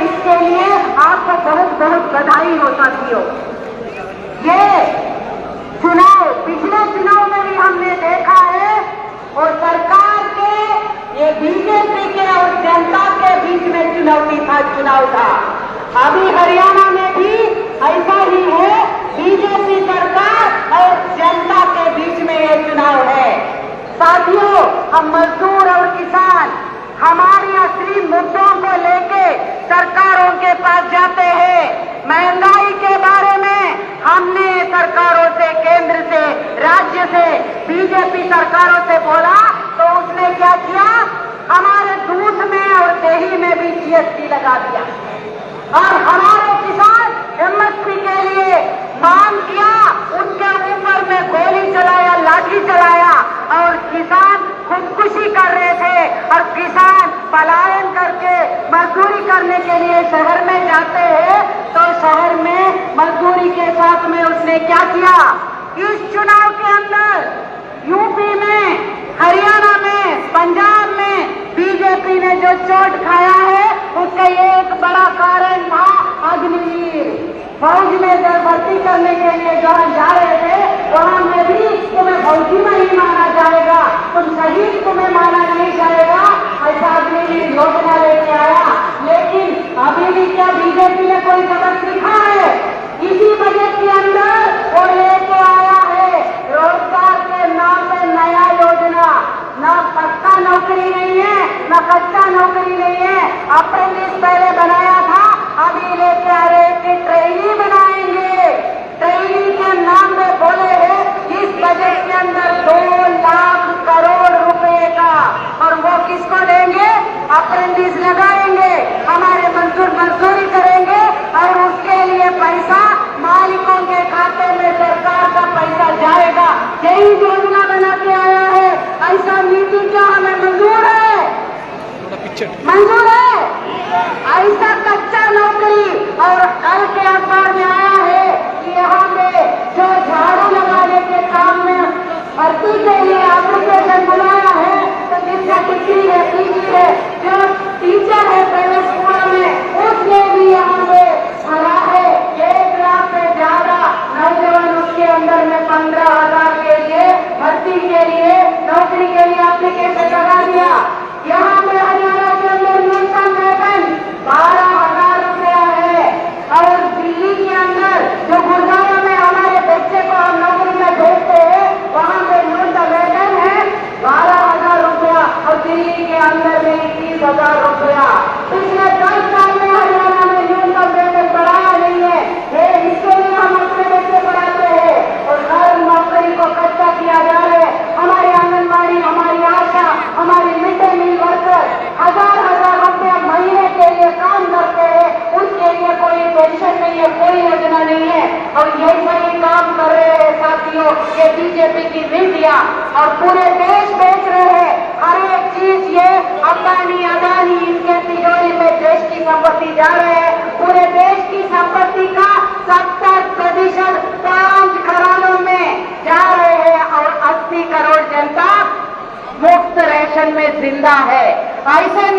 इसके लिए आपको बहुत बहुत बधाई हो साथियों। ये चुनाव पिछले चुनाव में भी हमने देखा है और सरकार के ये बीजेपी के और जनता के बीच में चुनाव था। अभी हरियाणा में भी ऐसा ही है, बीजेपी सरकार और जनता के बीच में ये चुनाव है। साथियों, हम मजदूर और किसान हमारे असली मुद्दों को लेके सरकारों के पास जाते हैं। महंगाई के बारे में हमने सरकारों से, केंद्र से, राज्य से, बीजेपी सरकारों से बोला तो उसने क्या किया, हमारे दूध में और दही में भी जीएसटी लगा दिया और हमारे किसान एमएसपी के लिए मांग किया, उनके ऊपर में गोली चलाया, लाठी चलाया और किसान खुदकुशी कर रहे थे और किसान पलायन करके मजदूरी करने के लिए शहर में जाते हैं तो शहर में मजदूरी के साथ में उसने क्या किया, इस चुनाव के अंदर यूपी में, हरियाणा में, पंजाब में बीजेपी ने जो चोट खाया है उसका एक बड़ा कारण था अग्निवीर। फौज में जब भर्ती करने के लिए जहां जा रहे थे वहां में भी तुम्हें फौजी नहीं माना जाएगा, तुम शहीद तुम्हें माना नहीं जाएगा, ऐसा अग्निवीर योजना लेके आया। लेकिन अभी भी क्या बीजेपी ने कोई सबक सीखा है? इसी बजट के अंदर वो लेके आया है रोजगार के नाम पे नया योजना। न पक्का नौकरी नहीं है, न कच्चा नौकरी नहीं है, अप्रेंटिस पहले बनाया था, अभी लेके आ रहे कि ट्रेनी बनाएंगे। ट्रेनी के नाम पे बोले हैं इस बजट के अंदर 2 लाख करोड़ रुपए का, और वो किसको देंगे? अप्रेंटिस लगाएंगे, हमारे मजदूर मजदूरी करेंगे और उसके लिए पैसा मालिकों के खाते में सरकार का पैसा जाएगा। यही योजना बना के आया है। ऐसा नीति क्या हमें मंजूर है? मंजूर है? ऐसा कच्चा नौकरी। और कल के अखबार में आया है कि यहाँ पे जो झाड़ू लगाने के काम में भर्ती के लिए एप्लीकेशन बुलाया है तो जिसका डिग्री है, पीजी है, जो टीचर है प्राइवेट स्कूल में, उसने भी यहाँ पे भरा है 1 लाख से ज्यादा नौजवान उसके अंदर में 15,000 के लिए भर्ती के लिए, नौकरी के लिए एप्लीकेशन लगा दिया। यहाँ पे हरियाणा के अंदर न्यूनतम वेतन 12,000 रुपया है और दिल्ली के अंदर जो गुरुद्वारा में हमारे बच्चे को हम नौकरी में भेजते हैं वहाँ पे न्यूनतम वेतन है 12,000 रुपया और दिल्ली के अंदर में 21,000 रुपया। पिछले 10 साल में हरियाणा में न्यूनतम वेतन बढ़ाया नहीं है। इसके लिए हम अपने बच्चे पढ़ाते हैं और हर नौकरी को कच्चा किया जा रहा है। हमारी आंगनबाड़ी, हमारी आशा, हमारी मिड डे मील वर्कर 1000 रुपया महीने के लिए काम करते हैं, उसके लिए कोई पेंशन नहीं है, कोई योजना नहीं है और यही वही काम कर रहे हैं साथियों। ये बीजेपी की नीतियां और पूरे देश बेच रहे हैं हर एक चीज। ये अंबानी, अदानी, इनके तिजोरी में देश की संपत्ति जा रहे हैं। पूरे देश की संपत्ति का 70% 5 घरानों में जा रहे हैं और 80 करोड़ जनता मुफ्त राशन में जिंदा है। ऐसे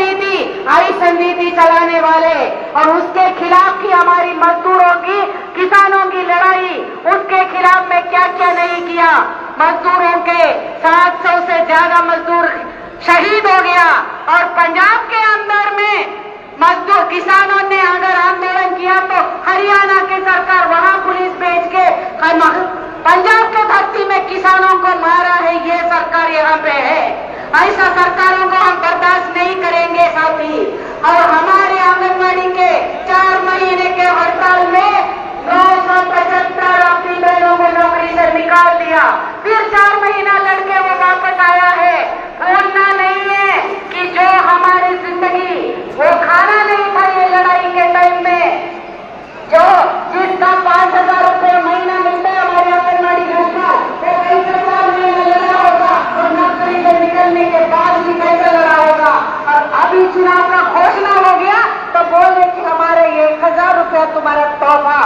नीति चलाने वाले और उसके खिलाफ की हमारी मजदूरों की, किसानों की लड़ाई, उसके खिलाफ में क्या क्या नहीं किया। मजदूरों के 700 से ज्यादा मजदूर शहीद हो गया और पंजाब के अंदर में मजदूर किसानों ने अगर आंदोलन किया तो हरियाणा की सरकार वहां पुलिस भेज के पंजाब के धरती में किसानों को मारा है। ये सरकार यहाँ पे है। ऐसा सरकारों को हम बर्दाश्त नहीं करेंगे साथी। और हमारे आंगनबाड़ी के 4 महीने के हड़ताल में 975 अपनी बहनों को नौकरी से निकाल दिया, फिर 4 महीना लड़के वो वापस आया है। भूलना नहीं है कि जो हमारी जिंदगी वो खाना नहीं था ये लड़ाई के टाइम में, जो जिसका 5,000 रुपये महीना मिलता है हमारे आंगनबाड़ी घंटा, वो कैसे 4 महीना लड़ा होगा और नौकरी से निकलने के बाद भी कैसे लड़ा होगा। और अभी चुनाव का घोषणा हो गया तो बोले कि हमारे 1,000 रुपया तुम्हारा तोहफा।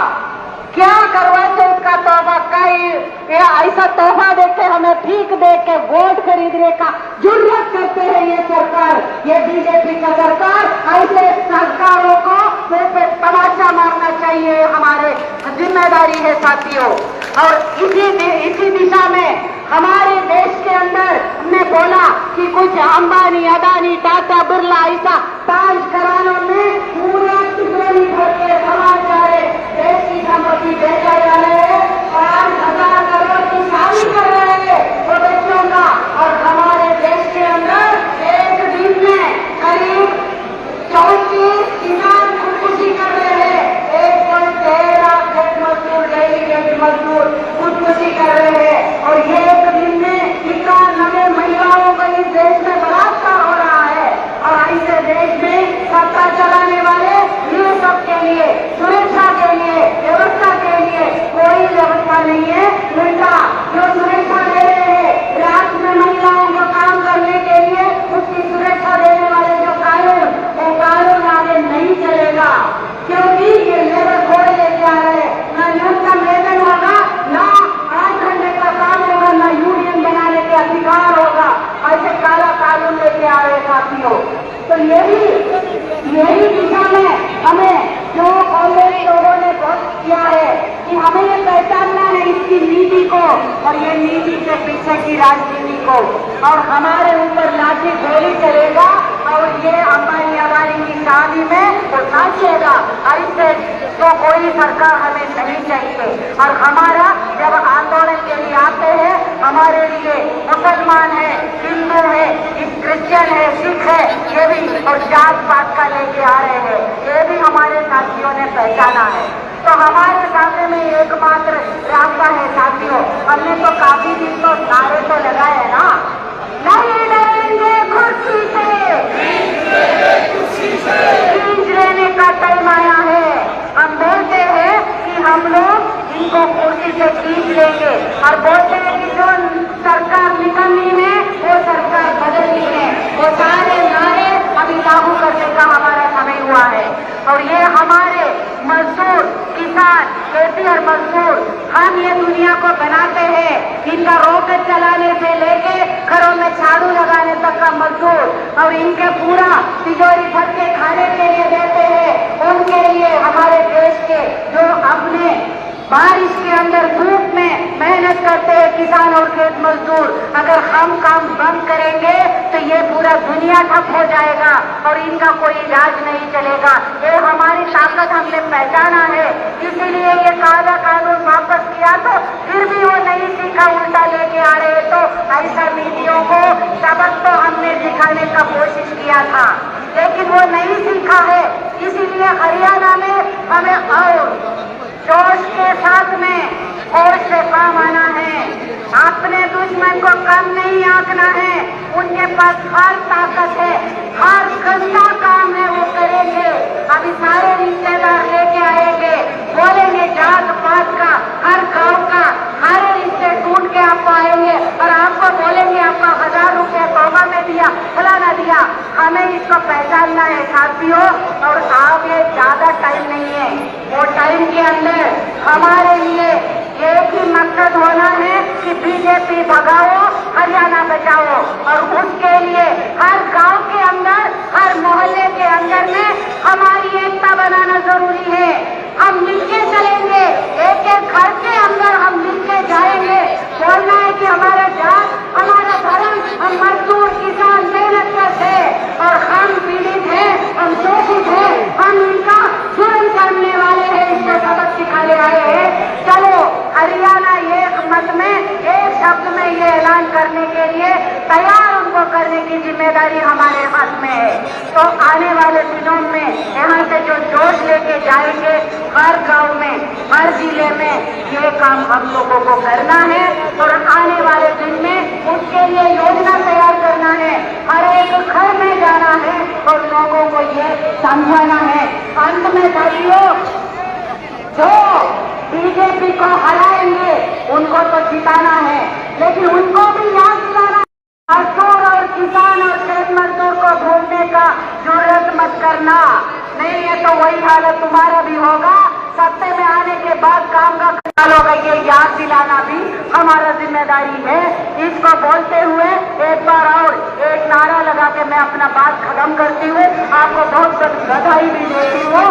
क्या करवाते उसका तोहफा? कई ऐसा तोहफा देके हमें भीख दे के वोट खरीदने का जुर्रत करते हैं ये सरकार, ये बीजेपी का सरकार। ऐसे सरकारों को ये हमारे जिम्मेदारी है साथियों। और इसी दिशा में हमारे देश के अंदर हमने बोला कि कुछ अंबानी, अदानी, टाटा, बिरला ऐसा 5 घरानों में पूरा तिजोरी भर के समाचार देश की संपत्ति बेचा जा रहे हैं, 5,000 करोड़ की शादी कर रहे हैं वो बच्चों का। और हमारे देश के अंदर एक दिन में करीब 34 किसान खुदकुशी कर रहे हैं। 1.13 लाख खेत मजदूर, डेली खेत मजदूर खुदकुशी कर रहे हैं। और ये एक दिन में 91 महिलाओं का इस देश में बलात्कार हो रहा है। और ऐसे देश में सत्ता चलाने वाले ये सब के लिए, सुरक्षा के लिए, व्यवस्था के लिए कोई व्यवस्था नहीं है। उल्टा जो सुरक्षा दे रहे हैं रात में महिलाओं को काम करने के लिए, उसकी सुरक्षा देने वाले जो कानून, वो कानून आगे नहीं चलेगा, क्योंकि ये लेबर कोड लेके आ रहे हैं। न न्यूनतम वेतन होगा, न 8 घंटे का काम होगा, न यूनियन बनाने के अधिकार होगा। ऐसे काला कानून लेके आ रहे साथियों। तो यही दिशा में हमें जो कांग्रेस लोगों ने बहुत किया है कि हमें ये पहचानना है इसकी नीति को और ये नीति के पीछे की राजनीति को। और हमारे ऊपर लाठी गोली चलेगा और ये अंबानी अदानी की शादी में वो नाचेगा। ऐसे तो कोई सरकार हमें नहीं चाहिए। और हमारा जब आंदोलन के लिए आते हैं, हमारे लिए मुसलमान है, हिंदू है, क्रिश्चियन है, सिख है, ये भी और जात पात का लेके आ रहे हैं, ये भी हमारे साथियों ने पहचाना है। तो हमारे सामने में एकमात्र रास्ता है साथियों। हमने तो काफी दिन तो नारे तो लगाए ना, नहीं डरेंगे कुर्सी से, खींच लेने का टाइम आया है। हम बोलते हैं कि हम लोग इनको कुर्सी से खींच लेंगे और बोलते हैं कि जो सरकार निकलनी है वो सरकार बदलनी है। वो सारे नारे अभी लागू करने का हमारा समय हुआ है। और ये हमारे मजदूर, किसान, खेती और मजदूर, हम ये दुनिया को बनाते हैं। इनका रॉकेट चलाने से लेके घरों में झाड़ू लगाने तक का मजदूर और इनके पूरा तिजोरी भर के खाने के लिए देते हैं। उनके लिए हमारे देश के जो अपने बारिश के अंदर धूप में मेहनत करते हैं किसान और खेत मजदूर, अगर हम काम बंद करेंगे तो ये पूरा दुनिया ठप हो जाएगा और इनका कोई इलाज नहीं चलेगा। ये हमारी ताकत हमने पहचाना है, इसीलिए ये काला कानून वापस किया। तो फिर भी वो नहीं सीखा, उल्टा लेके आ रहे। तो ऐसा नीतियों को सबक तो हमने दिखाने का कोशिश किया था, लेकिन वो नहीं सीखा है। इसीलिए हरियाणा में हमें और जोश के साथ में होश से काम आना है। अपने दुश्मन को कम नहीं आंकना है। उनके पास हर ताकत है, हर गंदा काम है वो करेंगे। अभी सारे रिश्तेदार लेके आएंगे, बोलेंगे जात पात का, हर गांव का, हर रिश्ते ढूंढ के आपको आएंगे और आपको बोलेंगे आपका 1000 रुपया तोहफा में दिया, फलाना दिया। हमें इसको पहचानना है साथियों। और आगे ज्यादा टाइम नहीं है, वो टाइम के अंदर हमारे लिए एक ही मकसद होना है कि बीजेपी भगाओ, हरियाणा बचाओ। और उसके लिए हर गांव के अंदर, हर मोहल्ले के अंदर में हमारी एकता बनाना जरूरी है। हम मिलके चलेंगे, एक एक घर के अंदर हम मिलके जाएंगे। बोलना है कि हमारा जात, हमारा धर्म, हम मजदूर, किसान मेहनत करते हैं और हम पीड़ित हैं, हम शोषित हैं, हम इनका जुर्म करने वाले हैं, इसको सबक सिखाने आए हैं। चलो हरियाणा एक मत में, एक शब्द में ये ऐलान करने के लिए तैयार, उनको करने की जिम्मेदारी हमारे हाथ में है। तो आने वाले दिनों में यहाँ से जो जोश लेके जाएंगे, हर गांव में, हर जिले में ये काम हम लोगों को करना है। और आने वाले दिन में उसके लिए योजना तैयार करना है, हर एक घर में जाना है और लोगों को ये समझाना है। अंत में साथियों, जो बीजेपी को हराएंगे उनको तो जिताना है, लेकिन उनको भी याद दिलाना, मजदूर और किसान और खेत मजदूर को भूलने का जरूरत मत करना। नहीं है तो वही हालत तुम्हारा भी होगा। सत्ते में आने के बाद काम का ख्याल होगा, ये याद दिलाना भी हमारा जिम्मेदारी है। इसको बोलते हुए एक बार और एक नारा लगा के मैं अपना बात खत्म करती हूँ। आपको बहुत बहुत बधाई भी देती हूँ।